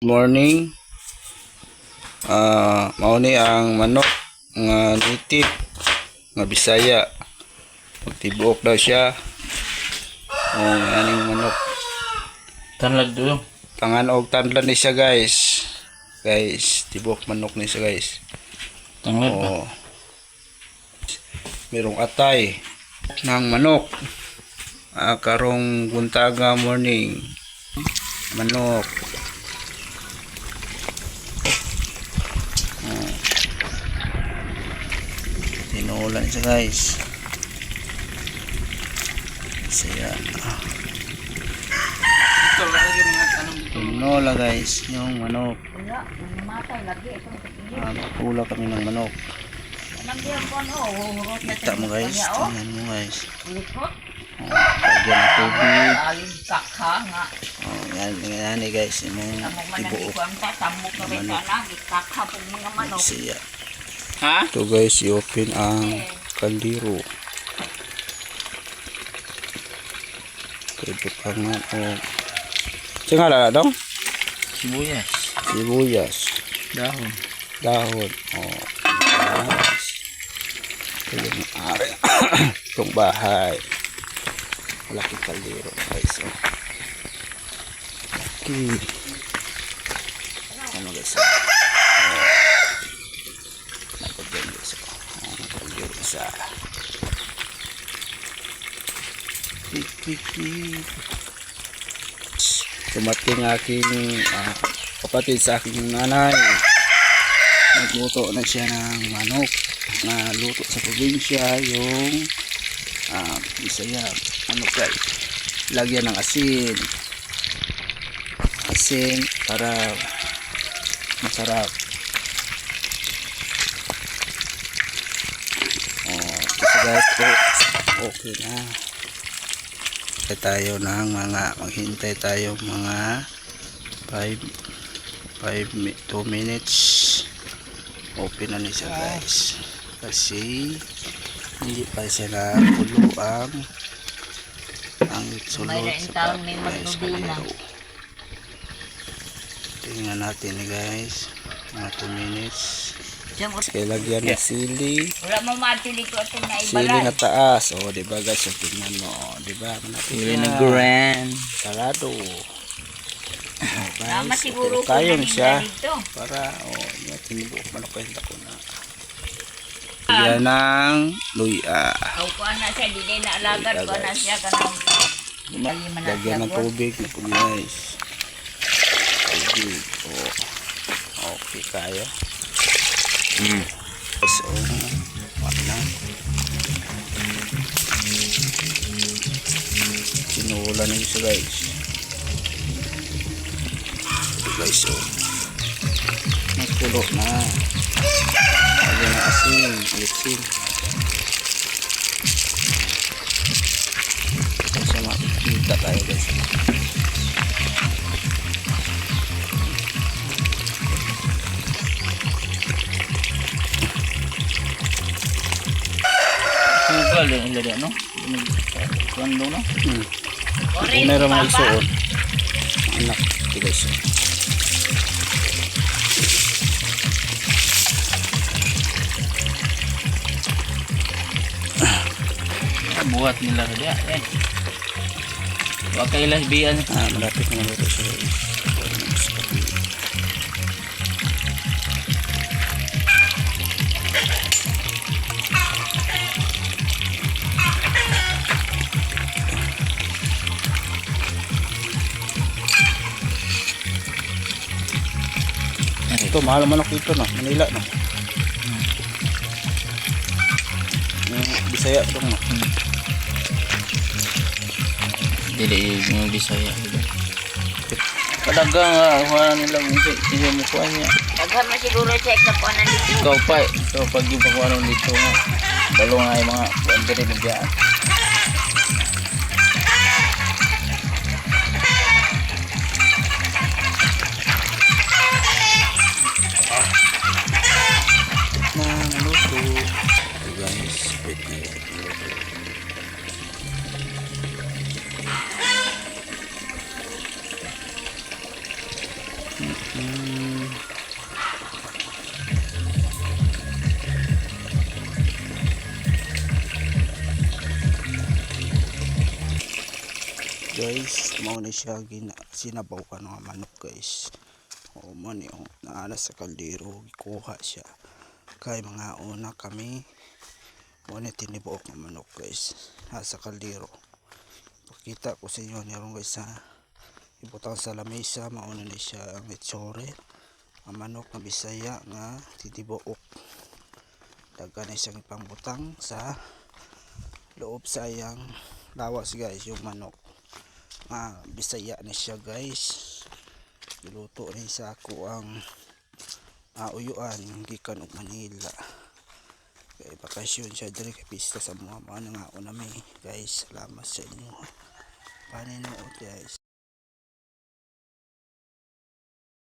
Morning. Mao ni ang manok nga native nga Bisaya. Magtibuok daw siya. Aning manok. Tanlad do. Tangan og tanlan ni siya, guys. Guys, tibuok manok ni siya, guys. Tanlad ba? Merong atay ng manok. Karong buntaga morning. Manok. Tinulan siya, guys. Saya. Tinola, guys, yung manok. Magpula kami ng manok. Kita mo, guys. Tingnan mo, guys. Lagyan ng tubig. Yan guys. Imong ibuok. Manok. Siya. Ha? Ito, guys, i-open ang kaldero. Pwede pa nga o siya nga dong? Sibuyas. Sibuyas. Dahon. Dahon. Guys. Ito yung ari. Itong bahay. Malaki kaldero, guys. Laki. Ano, guys? Napagyan, guys. Kaldero isa. Dumating aking kapatid sa aking nanay. Nagluto na siya ng manok na luto sa probinsya, yung Bisaya. Ano, guys, lagyan ng asin para masarap. Kasi, guys, okay na. Maghintay tayo mga 2 minutes. Open na niya, guys, kasi hindi pa siya na pulo ang sulod sa pat, guys. Tingnan natin, guys, mga 2 minutes. Kaya lagyan ng sili. Wala mo matili ko ito na Sili ibalay. na taas. Diba, guys? Tingnan mo. Diba? Sili na grand. Sarado. Tama siguro ko kayo na siya. dito. Para, tinibok man ako yung dako na. Yan ang luya. Aw ko na siya, di na alagar ko na siya kanang Lagyan ng tubig. Guys. Tubig. Okay kayo. So, wala. Sinulan nyo siya, guys. Guys, nagpulo na. Lagyan ng asin. Asin. Kasi makikita tayo, guys. Sugal yung ilagay, no? Kuando, no? Kung meron mga isuot. Anak, guys. Buhat nila kaya, Wag kayo lesbian. Malapit na maluto siya, guys. Ito, mahal manok ito, no? Manila, no? Bisaya ito, no? Dili yung Bisaya, diba? Talagang kuha nila hindi mo kuha niya. Daghan mo siguro check na po nandito. Ikaw pa, so pag yung pagkuha nung dito nga, dalo nga yung mga kuwantari bibiyaan. Luto. Guys, pwede. Guys, mao ni siya sinabaw ka ng manok guys. O man yung naana sa kaldero, gikuha siya. Kay mga una kami, muna tinibuok ng manok guys. Nasa kaldero. Pakita ko sa inyo niron guys ha. Ibutang sa lamesa, mauna ni siya ang itsure. Ang manok na Bisaya nga titibuok. Dagan na siyang ipangbutang sa loob sayang lawas guys yung manok. Bisaya na siya guys. Niluto rin sa ako ang uyuan gikan og Manila. Kay bakasyon siya diri kay pista sa mga nga unami guys. Salamat sa inyo. Paninood guys.